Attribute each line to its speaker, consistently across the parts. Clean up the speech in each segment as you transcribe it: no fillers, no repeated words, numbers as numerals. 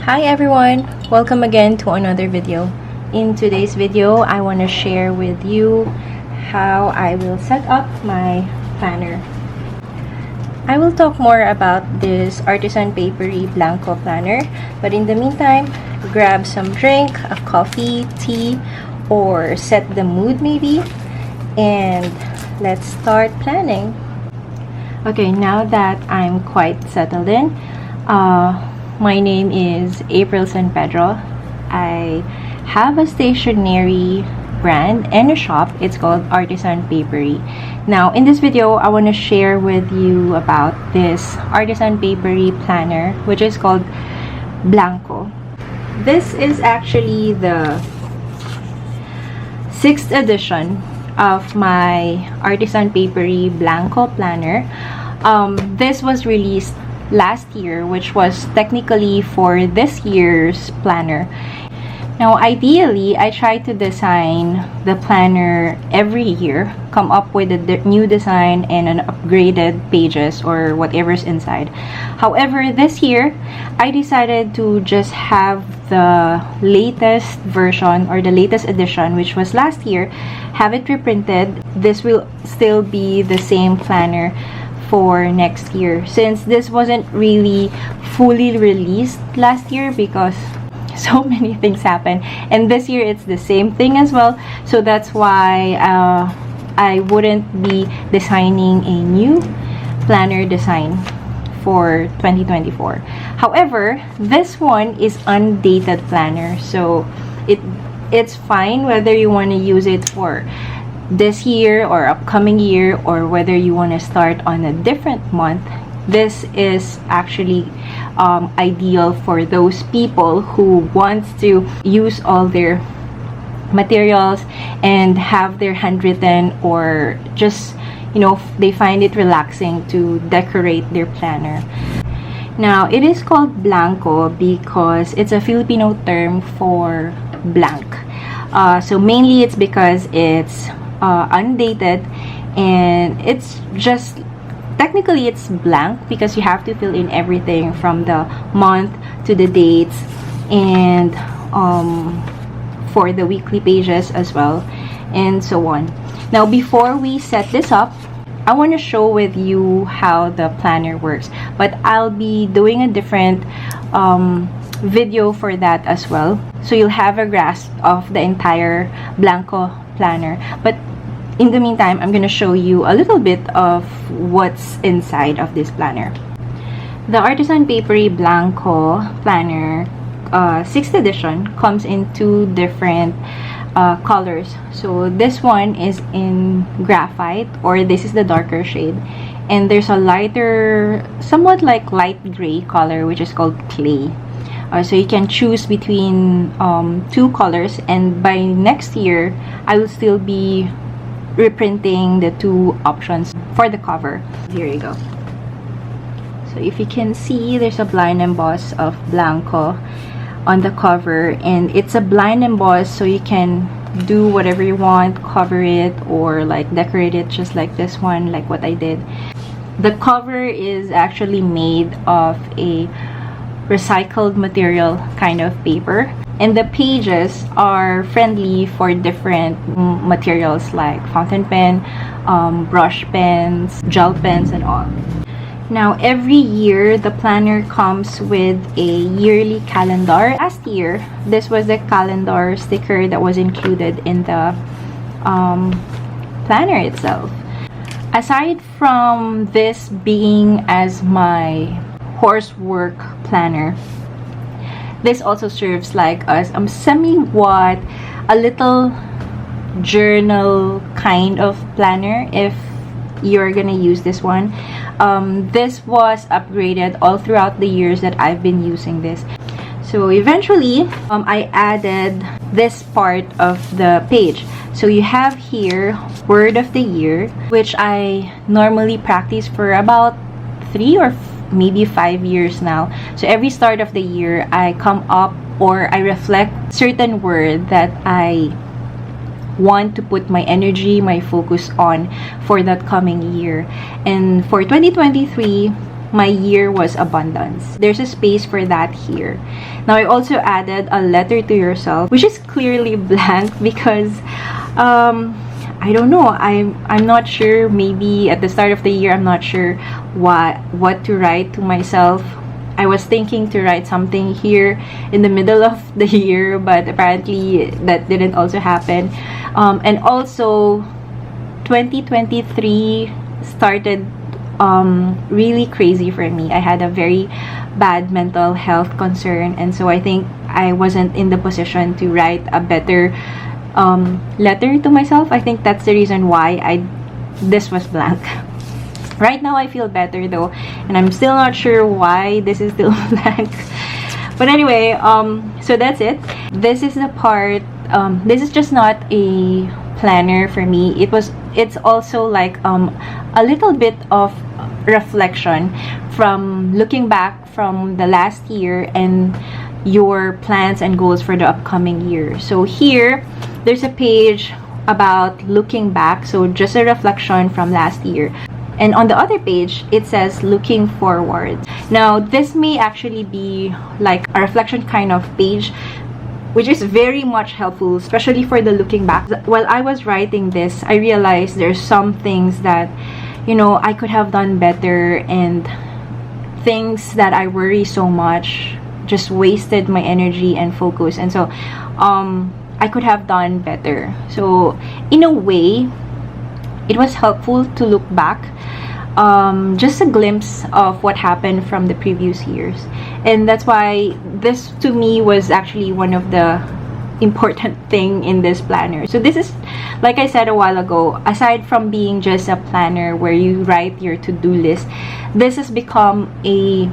Speaker 1: Hi everyone! Welcome again to another video. In today's video, I want to share with you how I will set up my planner. I will talk more about this Artisan Paperie Blangko planner, but in the meantime, grab some drink, a coffee, tea, or set the mood maybe, and let's start planning. Okay, now that I'm quite settled in, my name is April San Pedro. I have a stationery brand and a shop. It's called Artisan Paperie. Now, in this video, I want to share with you about this Artisan Paperie planner, which is called Blangko. This is actually the 6th edition of my Artisan Paperie Blangko planner. This was released last year, which was technically for this year's planner. Now, ideally, I try to design the planner every year, come up with a new design and an upgraded pages or whatever's inside. However, this year, I decided to just have the latest version or the latest edition, which was last year, have it reprinted. This will still be the same planner for next year, since this wasn't really fully released last year because so many things happened, and this year it's the same thing as well. So that's why I wouldn't be designing a new planner design for 2024. However, this one is undated planner, so it's fine whether you want to use it for this year or upcoming year, or whether you want to start on a different month. This is actually ideal for those people who want to use all their materials and have their handwritten, or just, you know, they find it relaxing to decorate their planner. Now, it is called Blangko because it's a Filipino term for blank. So mainly it's because it's undated, and it's just technically it's blank because you have to fill in everything from the month to the dates, and for the weekly pages as well, and so on. Now, before we set this up, I want to show with you how the planner works, but I'll be doing a different video for that as well, so you'll have a grasp of the entire Blangko planner. But in the meantime, I'm going to show you a little bit of what's inside of this planner. The Artisan Paperie Blangko planner 6th edition comes in 2 different colors. So this one is in graphite, or this is the darker shade, and there's a lighter, somewhat like light gray color, which is called clay. So you can choose between 2 colors, and by next year I will still be reprinting the 2 options for the cover. Here you go. So if you can see, there's a blind emboss of Blangko on the cover, and it's a blind emboss, so you can do whatever you want, cover it or like decorate it just like this one, like what I did. The cover is actually made of a recycled material kind of paper, and the pages are friendly for different materials like fountain pen, brush pens, gel pens, and all. Now, every year the planner comes with a yearly calendar. Last year, this was the calendar sticker that was included in the planner itself. Aside from this being as my horsework planner, this also serves like as somewhat a little journal kind of planner if you're gonna use this one. This was upgraded all throughout the years that I've been using this. So eventually, I added this part of the page. So you have here word of the year, which I normally practice for about 3 or maybe 5 years now. So every start of the year, I come up or I reflect certain word that I want to put my energy, my focus on for that coming year. And for 2023, my year was abundance. There's a space for that here. Now, I also added a letter to yourself, which is clearly blank because I don't know. I'm not sure. Maybe at the start of the year, I'm not sure what to write to myself. I was thinking to write something here in the middle of the year, but apparently that didn't also happen. And also, 2023 started really crazy for me. I had a very bad mental health concern, and so I think I wasn't in the position to write a better letter to myself. I think that's the reason why this was blank. Right now I feel better though, and I'm still not sure why this is still blank. But anyway, so that's it. This is the part, this is just not a planner for me. It's also like a little bit of reflection from looking back from the last year and your plans and goals for the upcoming year. So here, there's a page about looking back, so just a reflection from last year. And on the other page, it says looking forward. Now, this may actually be like a reflection kind of page, which is very much helpful, especially for the looking back. While I was writing this, I realized there's some things that, you know, I could have done better, and things that I worry so much just wasted my energy and focus. And so, I could have done better. So, in a way, it was helpful to look back, just a glimpse of what happened from the previous years. And that's why this to me was actually one of the important thing in this planner. So this is, like I said a while ago, aside from being just a planner where you write your to-do list, this has become a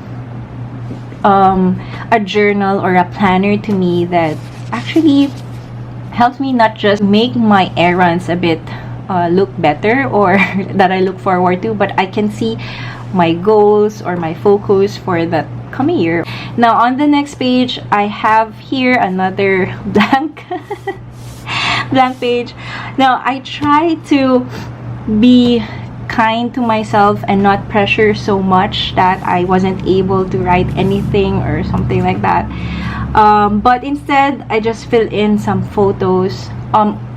Speaker 1: journal or a planner to me that actually helps me not just make my errands a bit look better or that I look forward to, but I can see my goals or my focus for the coming year. Now, on the next page, I have here another blank page. Now, I try to be kind to myself and not pressure so much that I wasn't able to write anything or something like that. But instead, I just fill in some photos.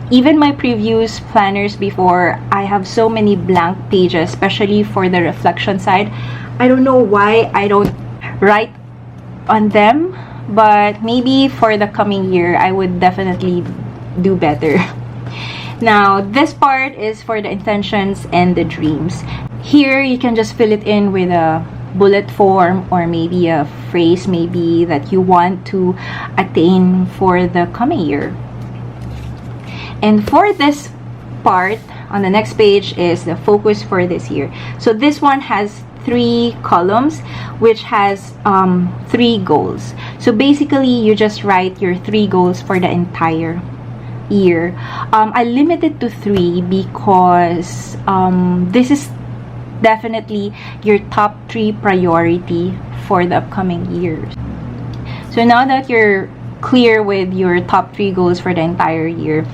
Speaker 1: Even my previous planners before, I have so many blank pages, especially for the reflection side. I don't know why I don't write on them, but maybe for the coming year, I would definitely do better. Now, this part is for the intentions and the dreams. Here, you can just fill it in with a bullet form or maybe a phrase maybe that you want to attain for the coming year. And for this part, on the next page is the focus for this year. So this one has 3 columns, which has 3 goals. So basically, you just write your 3 goals for the entire year. I limited to 3 because this is definitely your top 3 priority for the upcoming years. So now that you're clear with your top 3 goals for the entire year,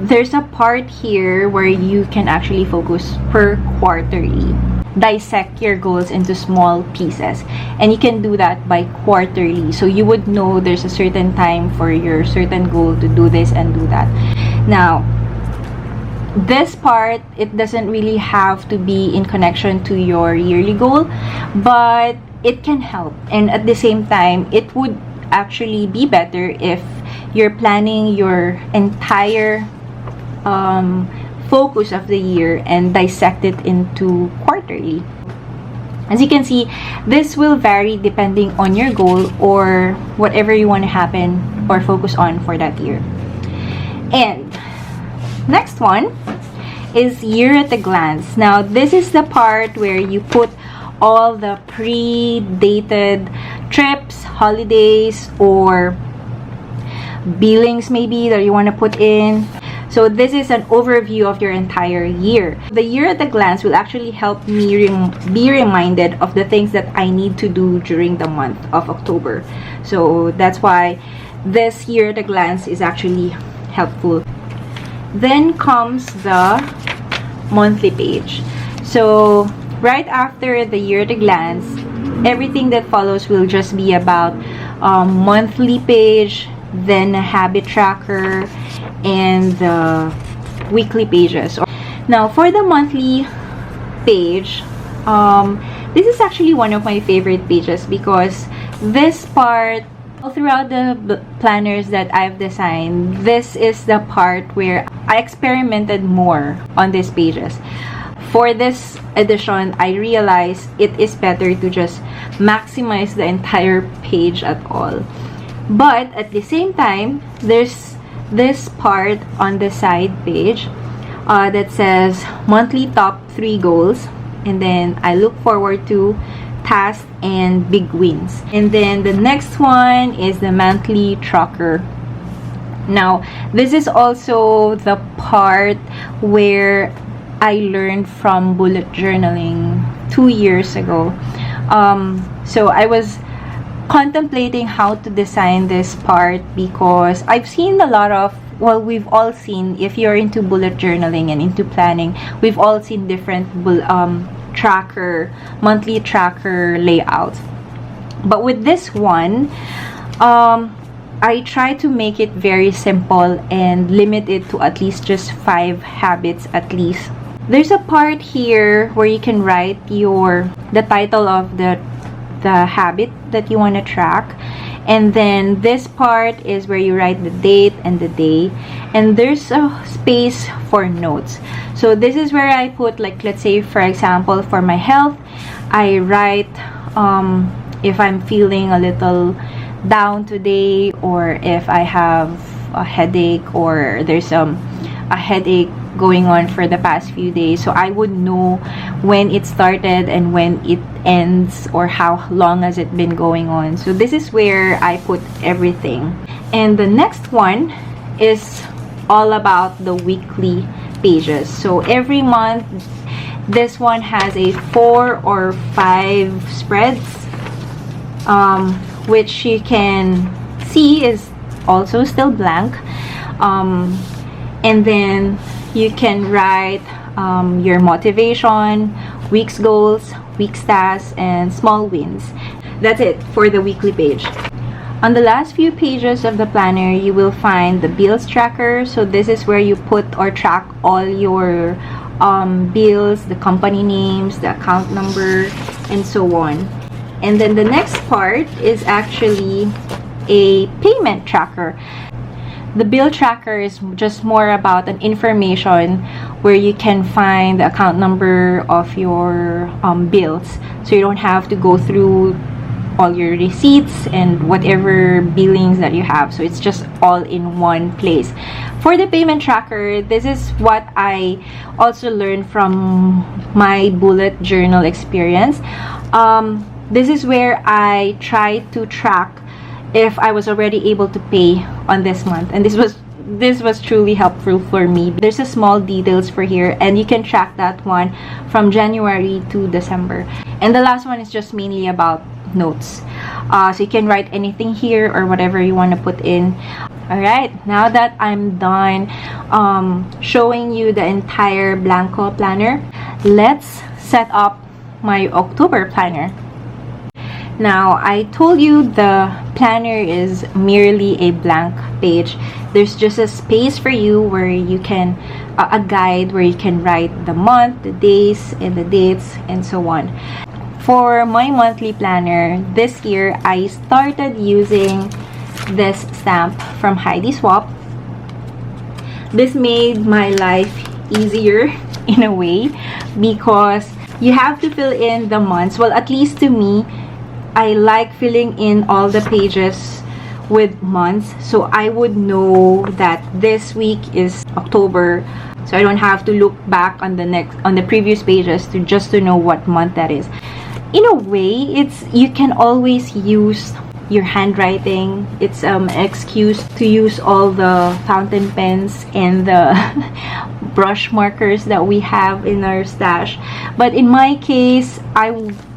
Speaker 1: there's a part here where you can actually focus per quarterly. Dissect your goals into small pieces, and you can do that by quarterly, so you would know there's a certain time for your certain goal to do this and do that. Now, this part, it doesn't really have to be in connection to your yearly goal, but it can help, and at the same time, it would actually be better if you're planning your entire focus of the year and dissect it into quarterly. As you can see, this will vary depending on your goal or whatever you want to happen or focus on for that year. And next one is year at a glance. Now, this is the part where you put all the pre-dated trips, holidays, or billings maybe that you want to put in. So this is an overview of your entire year. The year at a glance will actually help me be reminded of the things that I need to do during the month of October. So that's why this year at a glance is actually helpful. Then comes the monthly page. So right after the year at a glance, everything that follows will just be about monthly page, then a habit tracker, and the weekly pages. Now, for the monthly page, this is actually one of my favorite pages because this part, all throughout the planners that I've designed, this is the part where I experimented more on these pages. For this edition, I realized it is better to just maximize the entire page at all. But at the same time, there's this part on the side page that says monthly top 3 goals, and then I look forward to tasks and big wins. And then the next one is the monthly tracker. Now, this is also the part where I learned from bullet journaling 2 years ago. So I was contemplating how to design this part because I've seen a lot of, well, we've all seen, if you're into bullet journaling and into planning, we've all seen different monthly tracker layouts. But with this one, I try to make it very simple and limit it to at least just 5 habits at least. There's a part here where you can write the title of the habit that you want to track, and then this part is where you write the date and the day, and there's a space for notes. So this is where I put, like, let's say for example, for my health, I write if I'm feeling a little down today, or if I have a headache, or there's a headache going on for the past few days, so I would know when it started and when it ends, or how long has it been going on. So this is where I put everything. And the next one is all about the weekly pages. So every month, this one has a 4 or 5 spreads, which you can see is also still blank. And then you can write your motivation, week's goals, week's tasks, and small wins. That's it for the weekly page. On the last few pages of the planner, you will find the bills tracker. So this is where you put or track all your bills, the company names, the account number, and so on. And then the next part is actually a payment tracker. The bill tracker is just more about an information where you can find the account number of your bills, so you don't have to go through all your receipts and whatever billings that you have. So it's just all in one place. For the payment tracker, this is what I also learned from my bullet journal experience. This is where I try to track if I was already able to pay on this month, and this was truly helpful for me. There's a small details for here, and you can track that one from January to December. And the last one is just mainly about notes, so you can write anything here or whatever you want to put in. Alright, now that I'm done showing you the entire Blangko planner, let's set up my October planner. Now, I told you the planner is merely a blank page. There's just a space for you where you can, a guide where you can write the month, the days, and the dates, and so on. For my monthly planner, this year, I started using this stamp from Heidi Swap. This made my life easier in a way because you have to fill in the months. Well, at least to me, I like filling in all the pages with months, so I would know that this week is October, so I don't have to look back on the previous pages to know what month that is. In a way, you can always use your handwriting. It's an excuse to use all the fountain pens and the brush markers that we have in our stash. But in my case,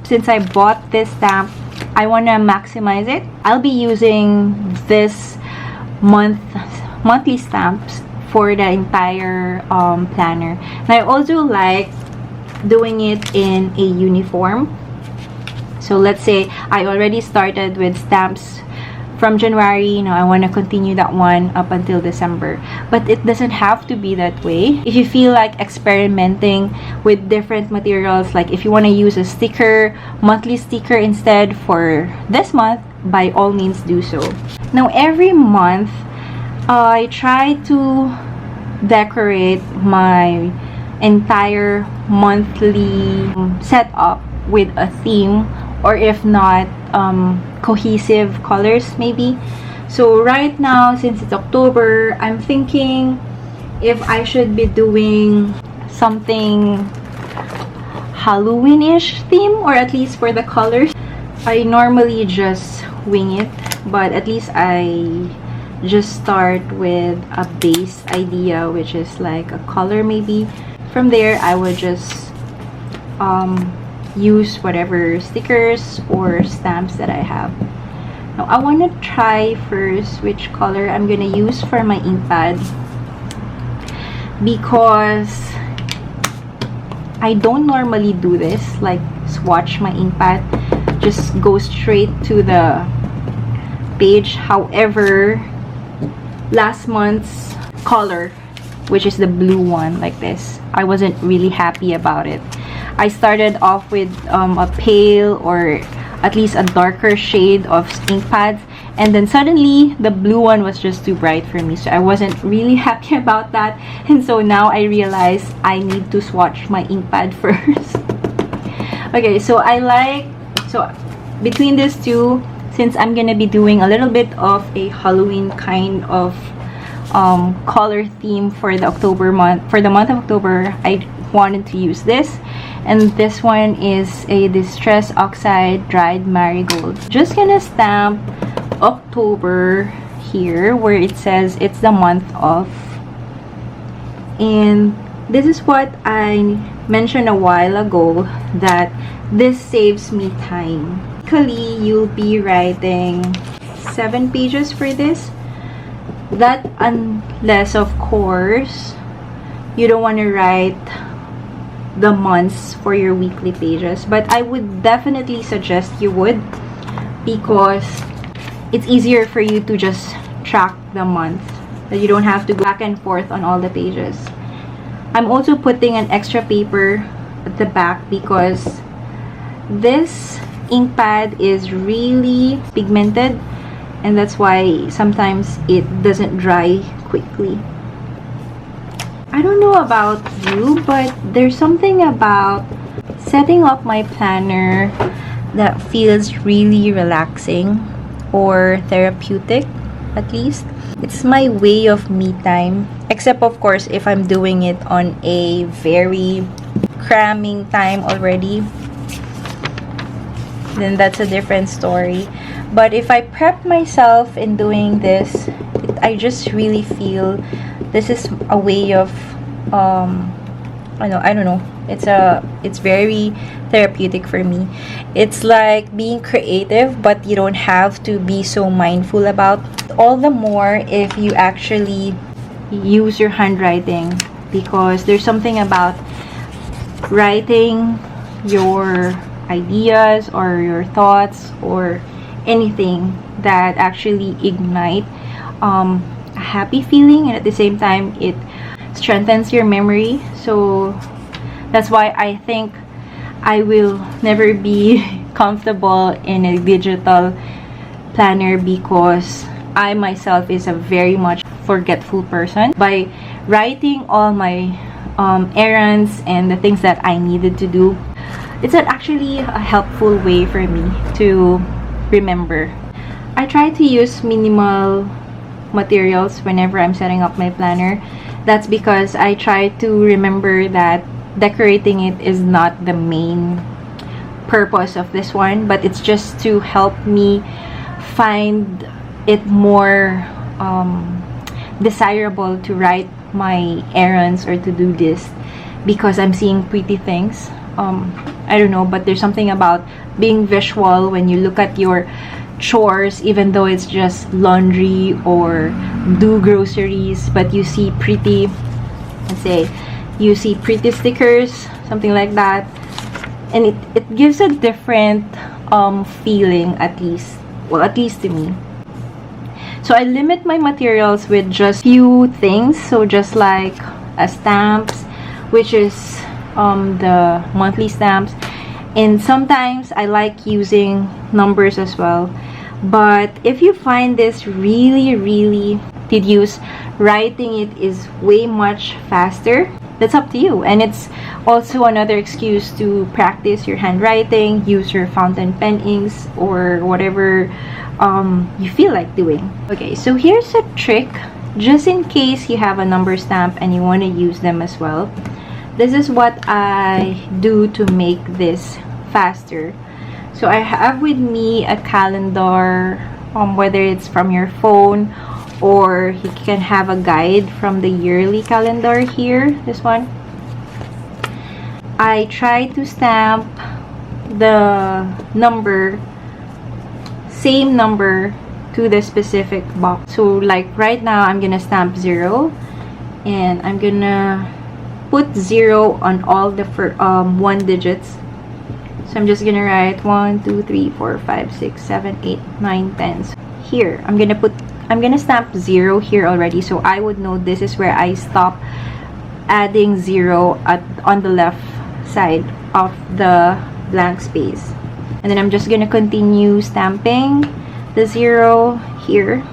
Speaker 1: since I bought this stamp, I want to maximize it. I'll be using this monthly stamps for the entire planner. And I also like doing it in a uniform. So let's say I already started with stamps from January. I want to continue that one up until December, but it doesn't have to be that way. If you feel like experimenting with different materials, like if you want to use a monthly sticker instead for this month, by all means do so. Now every month I try to decorate my entire monthly setup with a theme, or if not, cohesive colors maybe. So right now, since it's October, I'm thinking if I should be doing something Halloween-ish theme, or at least for the colors. I normally just wing it, but at least I just start with a base idea, which is like a color maybe. From there, I would just use whatever stickers or stamps that I have. Now I want to try first which color I'm gonna use for my ink pad, because I don't normally do this, like swatch my ink pad, just go straight to the page. However, last month's color, which is the blue one like this, I wasn't really happy about it. I started off with a pale or at least a darker shade of ink pads, and then suddenly the blue one was just too bright for me, so I wasn't really happy about that. And so now I realize I need to swatch my ink pad first. Okay, so between these two, since I'm gonna be doing a little bit of a Halloween kind of color theme for the month of October, I wanted to use this. And this one is a Distress Oxide Dried Marigold. Just gonna stamp October here where it says it's the month of. And this is what I mentioned a while ago, that this saves me time. Typically, you'll be writing 7 pages for this. That unless, of course, you don't want to write the months for your weekly pages, but I would definitely suggest you would, because it's easier for you to just track the month, that you don't have to go back and forth on all the pages. I'm also putting an extra paper at the back because this ink pad is really pigmented, and that's why sometimes it doesn't dry quickly. I don't know about you, but there's something about setting up my planner that feels really relaxing or therapeutic, at least. It's my way of me time, except of course if I'm doing it on a very cramming time already, then that's a different story. But if I prep myself in doing this, I just really feel this is a way of I don't know, it's very therapeutic for me. It's like being creative, but you don't have to be so mindful about. All the more if you actually use your handwriting, because there's something about writing your ideas or your thoughts or anything that actually ignite a happy feeling, and at the same time it strengthens your memory. So that's why I think I will never be comfortable in a digital planner, because I myself is a very much forgetful person. By writing all my errands and the things that I needed to do, it's actually a helpful way for me to remember. I try to use minimal materials whenever I'm setting up my planner. That's because I try to remember that decorating it is not the main purpose of this one, but it's just to help me find it more desirable to write my errands or to-do list, because I'm seeing pretty things. I don't know, but there's something about being visual when you look at your chores, even though it's just laundry or do groceries, but you see pretty, let's say you see pretty stickers something like that. And it gives a different feeling, at least. Well, at least to me. So I limit my materials with just few things. So just like stamps, which is the monthly stamps. And sometimes I like using numbers as well. But if you find this really tedious, writing it is way much faster, that's up to you. And it's also another excuse to practice your handwriting, use your fountain pen inks, or whatever you feel like doing. Okay, so here's a trick just in case you have a number stamp and you want to use them as well. This is what I do to make this faster. So I have with me a calendar, whether it's from your phone or you can have a guide from the yearly calendar here, this one. I try to stamp the number, same number to the specific box. So like right now I'm gonna stamp 0 and I'm gonna put 0 on all the 1 digits. So I'm just gonna write 1, 2, 3, 4, 5, 6, 7, 8, 9, 10. So here I'm gonna stamp 0 here already, so I would know this is where I stop adding 0 on the left side of the blank space. And then I'm just gonna continue stamping the 0 here.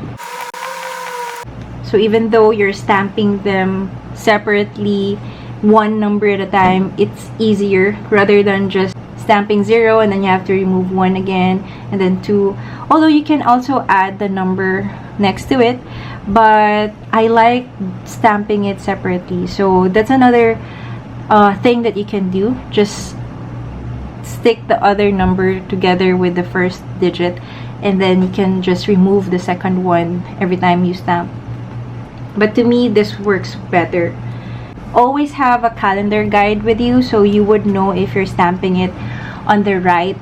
Speaker 1: So even though you're stamping them separately, one number at a time, it's easier rather than just stamping 0 and then you have to remove 1 again and then 2. Although you can also add the number next to it, but I like stamping it separately. So that's another thing that you can do. Just stick the other number together with the first digit and then you can just remove the second one every time you stamp. But to me, this works better. Always have a calendar guide with you so you would know if you're stamping it on the right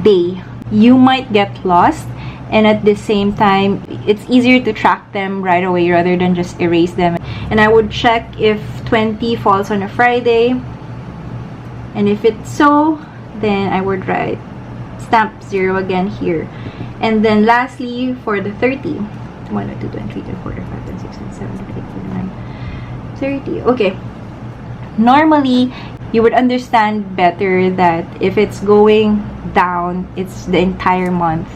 Speaker 1: day. You might get lost, and at the same time it's easier to track them right away rather than just erase them. And I would check if 20 falls on a Friday, and if it's so, then I would write stamp 0 again here. And then lastly, for the 30, 1, 2, 3, 4, 5, 6, 7, 8, 9, 30. Okay, normally you would understand better that if it's going down, it's the entire month,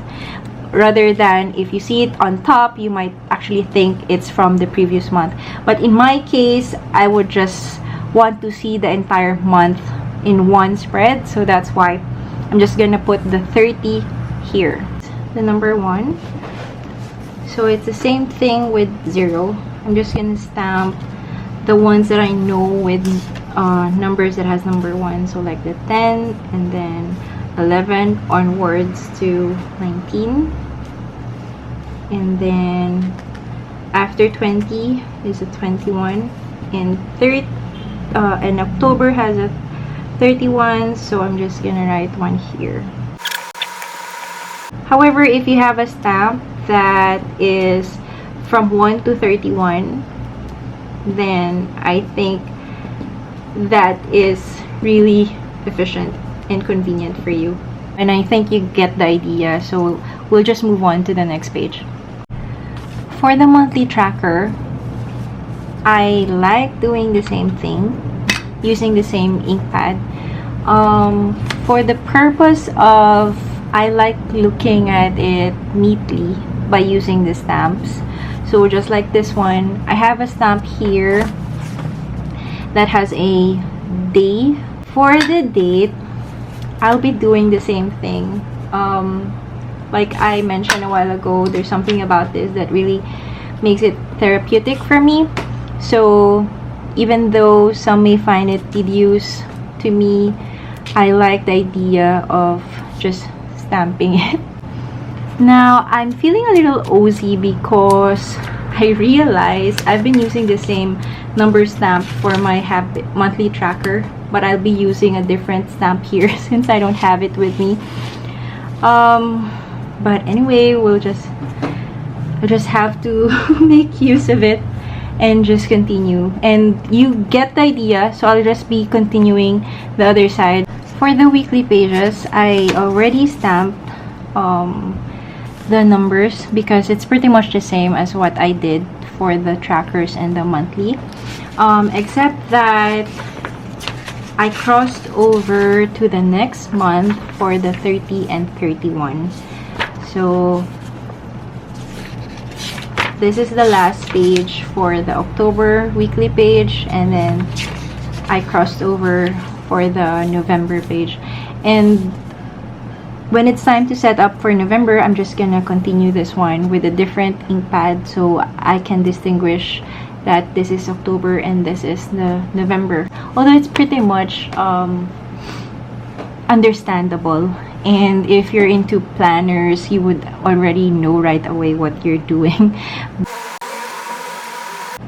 Speaker 1: rather than if you see it on top, you might actually think it's from the previous month. But in my case, I would just want to see the entire month in one spread, so that's why I'm just gonna put the 30 here, the number 1. So it's the same thing with 0. I'm just gonna stamp the ones that I know with numbers that has number 1, so like the 10 and then 11 onwards to 19, and then after 20 is a 21, and and October has a 31, so I'm just gonna write 1 here. However, if you have a stamp that is from 1 to 31, then I think that is really efficient and convenient for you. And I think you get the idea, so we'll just move on to the next page. For the monthly tracker, I like doing the same thing, using the same ink pad. For the purpose of, I like looking at it neatly by using the stamps. So just like this one, I have a stamp here that has a day. For the date, I'll be doing the same thing. Like I mentioned a while ago, there's something about this that really makes it therapeutic for me. So even though some may find it tedious, to me, I like the idea of just stamping it. Now, I'm feeling a little OZ because I realized I've been using the same number stamp for my monthly tracker, but I'll be using a different stamp here since I don't have it with me. But anyway, I just have to make use of it. and just continue. And you get the idea, so I'll just be continuing the other side. For the weekly pages, I already stamped the numbers because it's pretty much the same as what I did for the trackers and the monthly, except that I crossed over to the next month for the 30 and 31. So this is the last page for the October weekly page, and then I crossed over for the November page. And when it's time to set up for November, I'm just gonna continue this one with a different ink pad so I can distinguish that this is October and this is the November. Although it's pretty much understandable, and if you're into planners, you would already know right away what you're doing.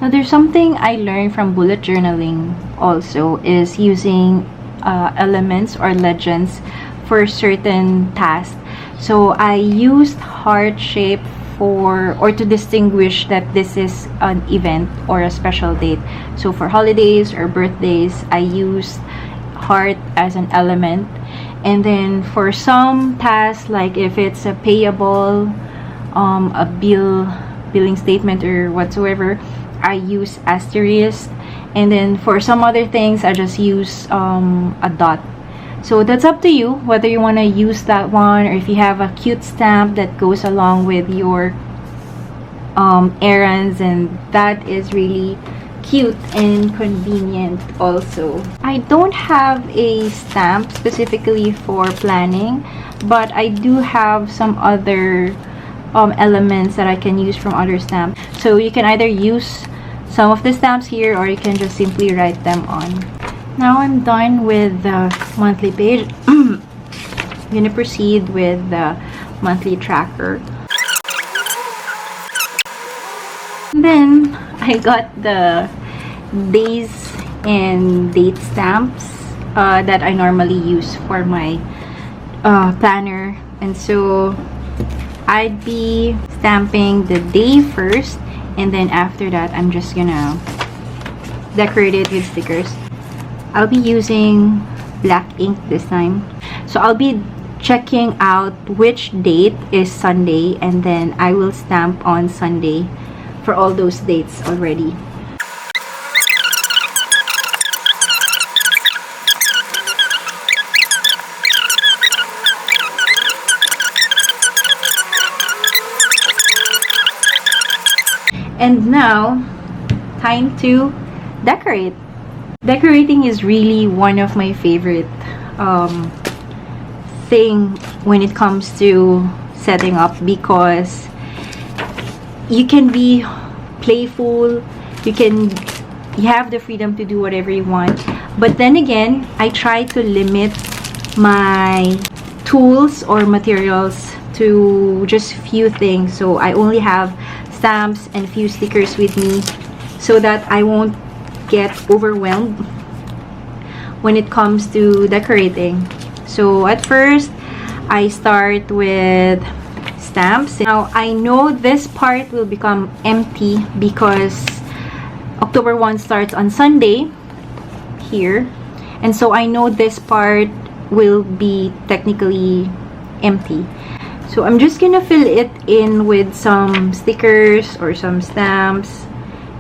Speaker 1: Now, there's something I learned from bullet journaling also, is using elements or legends for certain tasks. So I used heart shape or to distinguish that this is an event or a special date. So for holidays or birthdays, I use heart as an element. And then for some tasks, like if it's a payable, a billing statement or whatsoever, I use asterisk. And then for some other things, I just use a dot. So that's up to you whether you want to use that one, or if you have a cute stamp that goes along with your errands, and that is really cute and convenient also. I don't have a stamp specifically for planning, but I do have some other elements that I can use from other stamps. So you can either use some of the stamps here, or you can just simply write them on. Now I'm done with the monthly page. I'm gonna proceed with the monthly tracker. And then I got the days and date stamps that I normally use for my planner. And so I'd be stamping the day first, and then after that I'm just gonna decorate it with stickers. I'll be using black ink this time. So I'll be checking out which date is Sunday, and then I will stamp on Sunday for all those dates already. And now, time to decorate. Decorating is really one of my favorite thing when it comes to setting up, because you can be playful, you have the freedom to do whatever you want. But then again, I try to limit my tools or materials to just few things. So I only have stamps and few stickers with me so that I won't get overwhelmed when it comes to decorating. So at first, I start with stamps. Now I know this part will become empty because October 1 starts on Sunday here, and so I know this part will be technically empty. So I'm just gonna fill it in with some stickers or some stamps,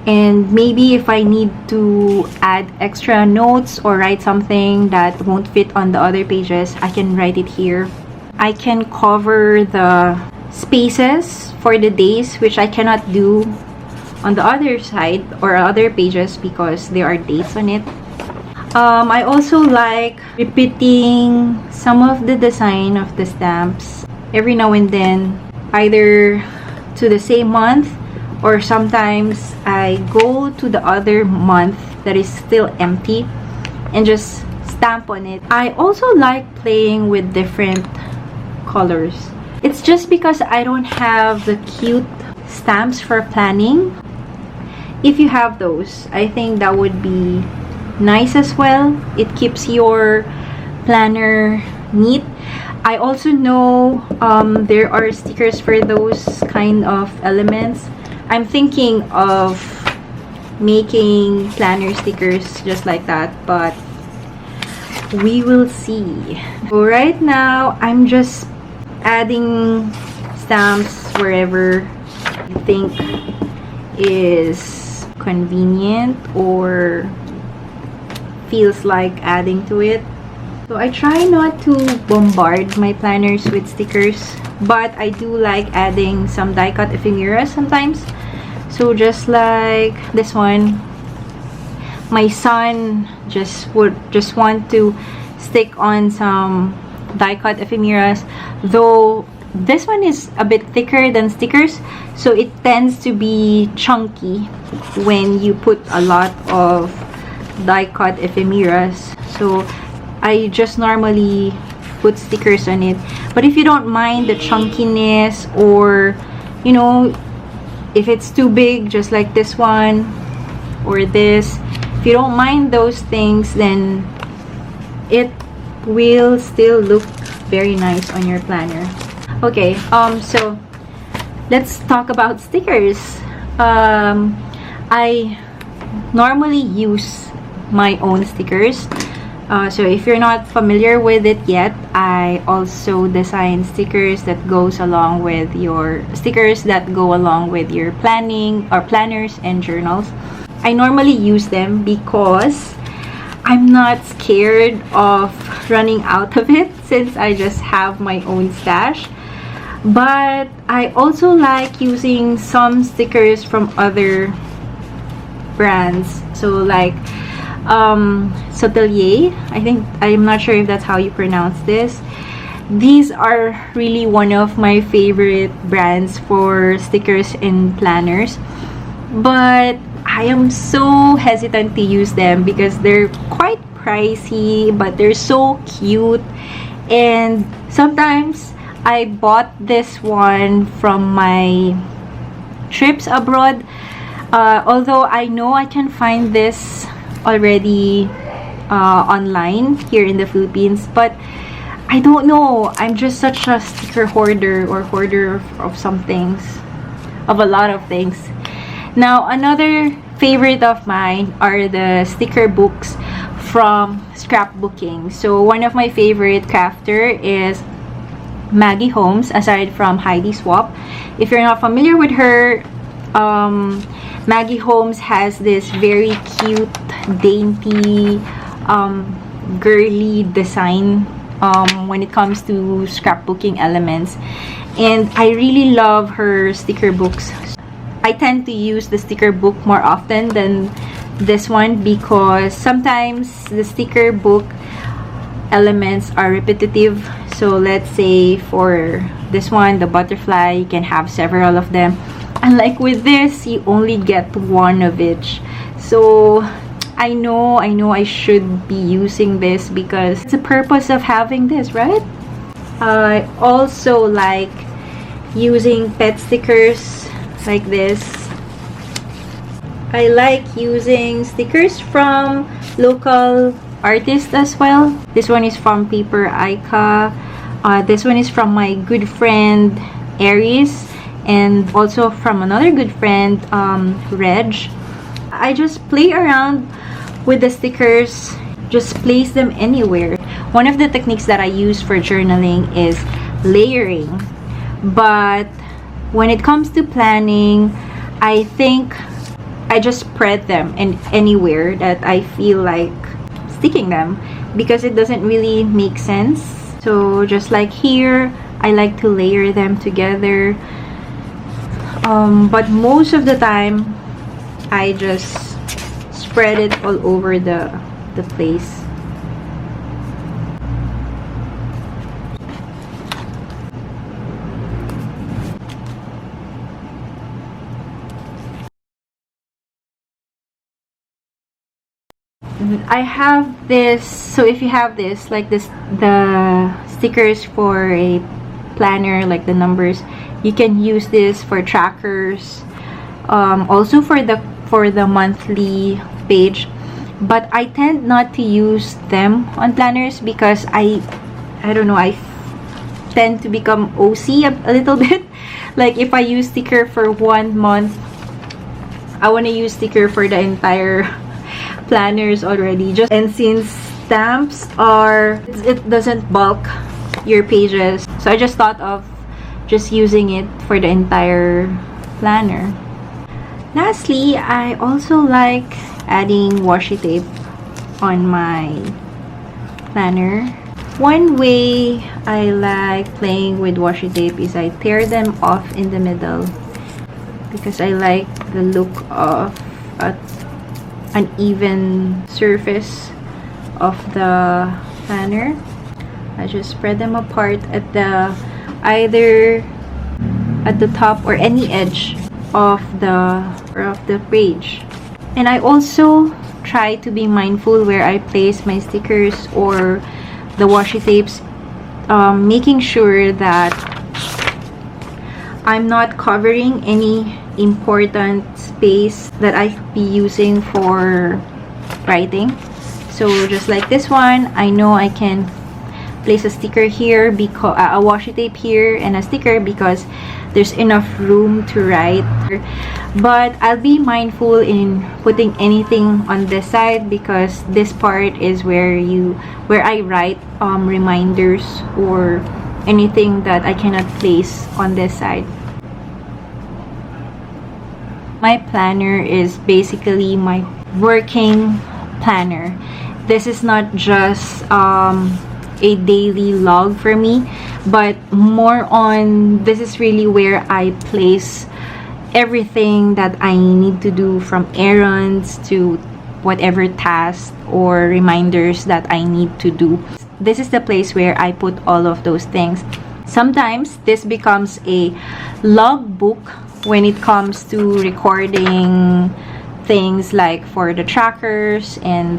Speaker 1: and maybe if I need to add extra notes or write something that won't fit on the other pages, I can write it here. I can cover the spaces for the days, which I cannot do on the other side or other pages because there are dates on it. I also like repeating some of the design of the stamps every now and then, either to the same month, or sometimes I go to the other month that is still empty and just stamp on it. I also like playing with different colors. It's just because I don't have the cute stamps for planning. If you have those, I think that would be nice as well. It keeps your planner neat. I also know there are stickers for those kind of elements. I'm thinking of making planner stickers just like that, but we will see. So right now I'm just adding stamps wherever I think is convenient or feels like adding to it. So I try not to bombard my planners with stickers, but I do like adding some die cut ephemera sometimes. So just like this one, my son would just want to stick on some die cut ephemeras, though this one is a bit thicker than stickers, so it tends to be chunky when you put a lot of die cut ephemeras. So I just normally put stickers on it. But if you don't mind the chunkiness, or you know, if it's too big, just like this one or this, if you don't mind those things, then it will still look very nice on your planner. Okay, so let's talk about stickers. I normally use my own stickers. So if you're not familiar with it yet, I also design stickers that go along with your planning or planners and journals. I normally use them because I'm not scared of running out of it, since I just have my own stash. But I also like using some stickers from other brands. So like Sotelier, I'm not sure if that's how you pronounce this. These are really one of my favorite brands for stickers and planners, but I am so hesitant to use them because they're quite pricey, but they're so cute. And sometimes I bought this one from my trips abroad, although I know I can find this already online here in the Philippines, but I don't know, I'm just such a sticker hoarder of some things, of a lot of things. Now, another favorite of mine are the sticker books from scrapbooking. So one of my favorite crafter is Maggie Holmes, aside from Heidi Swap. If you're not familiar with her, Maggie Holmes has this very cute, dainty, girly design when it comes to scrapbooking elements, and I really love her sticker books. I tend to use the sticker book more often than this one because sometimes the sticker book elements are repetitive. So let's say for this one, the butterfly, you can have several of them. Unlike with this, you only get one of each. So I know I should be using this because it's the purpose of having this, right? I also like using pet stickers like this. I like using stickers from local artists as well. This one is from Paper Ica. This one is from my good friend Aries, and also from another good friend, Reg. I just play around with the stickers, just place them anywhere. One of the techniques that I use for journaling is layering, but when it comes to planning, I think I just spread them in anywhere that I feel like sticking them, because it doesn't really make sense. So just like here, I like to layer them together, but most of the time I just spread it all over the place. I have this, so if you have this, like this, the stickers for a planner, like the numbers, you can use this for trackers, also for the monthly page. But I tend not to use them on planners because I don't know, I tend to become OC a little bit. Like if I use sticker for 1 month, I want to use sticker for the entire planners already. And since stamps it doesn't bulk your pages, so I just thought of just using it for the entire planner. Lastly, I also like adding washi tape on my planner. One way I like playing with washi tape is I tear them off in the middle because I like the look of an even surface of the planner. I just spread them apart at either at the top or any edge of the page. And I also try to be mindful where I place my stickers or the washi tapes, making sure that I'm not covering any important space that I be using for writing. So just like this one, I know I can place a sticker here, because a washi tape here and a sticker, because there's enough room to write. But I'll be mindful in putting anything on this side, because this part is where I write reminders or anything that I cannot place on this side. My planner is basically my working planner. This is not just a daily log for me, but more on, this is really where I place everything that I need to do, from errands to whatever tasks or reminders that I need to do. This is the place where I put all of those things. Sometimes this becomes a log book when it comes to recording things like for the trackers and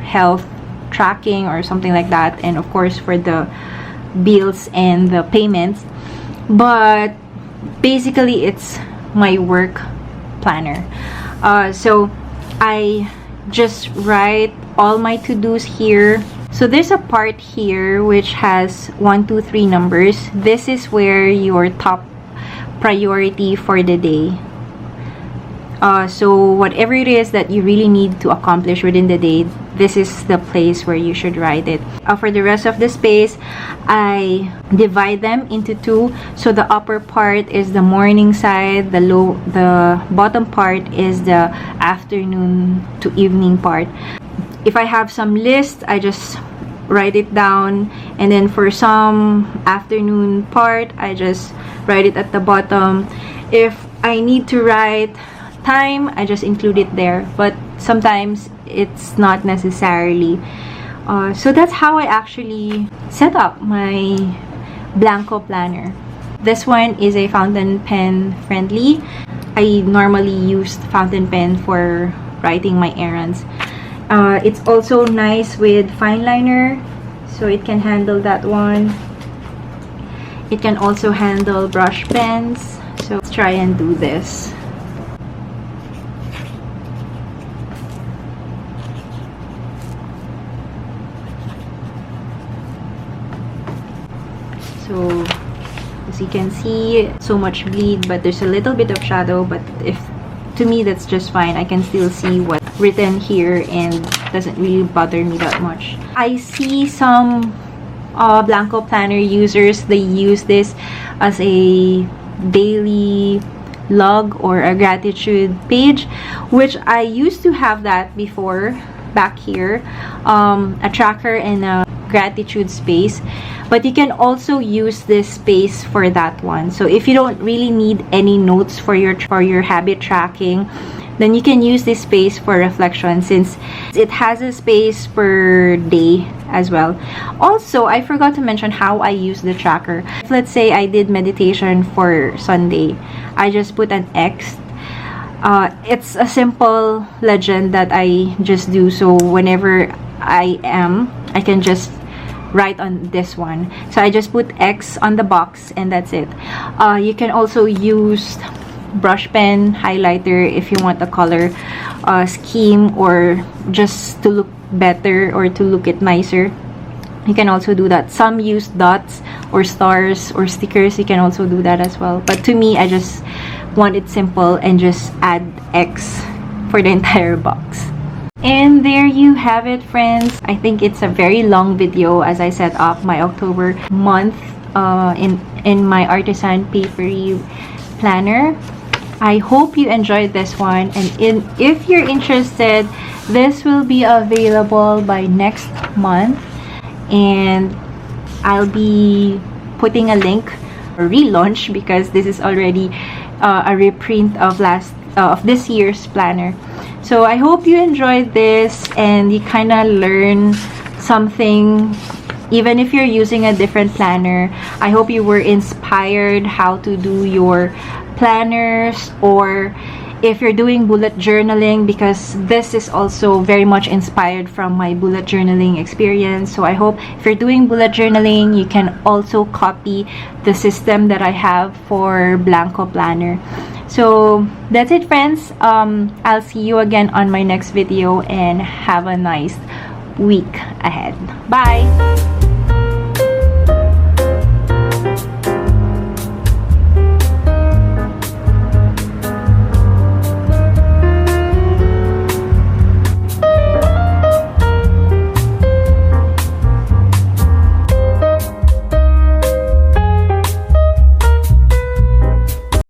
Speaker 1: health tracking or something like that, and of course for the bills and the payments. But basically it's my work planner. So I just write all my to-dos here. So there's a part here which has 1, 2, 3 numbers. This is where your top priority for the day. So whatever it is that you really need to accomplish within the day, this is the place where you should write it. For the rest of the space, I divide them into two. So the upper part is the morning side, the bottom part is the afternoon to evening part. If I have some list, I just write it down, and then for some afternoon part, I just write it at the bottom. If I need to write time, I just include it there, but sometimes it's not necessarily. So that's how I actually set up my Blangko planner. This one is a fountain pen friendly. I normally use fountain pen for writing my errands. It's also nice with fine liner, so it can handle that one. It can also handle brush pens. So let's try and do this. So as you can see, so much bleed, but there's a little bit of shadow, but to me that's just fine. I can still see what's written here and doesn't really bother me that much. I see some Blangko planner users, they use this as a daily log or a gratitude page, which I used to have that before back here, a tracker and a gratitude space. But you can also use this space for that one. So if you don't really need any notes for your habit tracking, then you can use this space for reflection, since it has a space per day as well. Also, I forgot to mention how I use the tracker. If, let's say I did meditation for Sunday, I just put an X. It's a simple legend that I just do, so whenever I can just write on this one. So I just put X on the box and that's it. You can also use brush pen, highlighter if you want a color scheme, or just to look better or to look it nicer. You can also do that. Some use dots or stars or stickers. You can also do that as well. But to me, I just want it simple and just add X for the entire box. And there you have it, friends. I think it's a very long video as I set up my October month in my Artisan Paperie planner. I hope you enjoyed this one, and if you're interested, this will be available by next month, and I'll be putting a link, or relaunch, because this is already a reprint of this year's planner. So I hope you enjoyed this and you kind of learn something, even if you're using a different planner. I hope you were inspired how to do your planners, or if you're doing bullet journaling, because this is also very much inspired from my bullet journaling experience. So I hope if you're doing bullet journaling, you can also copy the system that I have for Blangko planner. So that's it, friends. I'll see you again on my next video, and have a nice week ahead. Bye!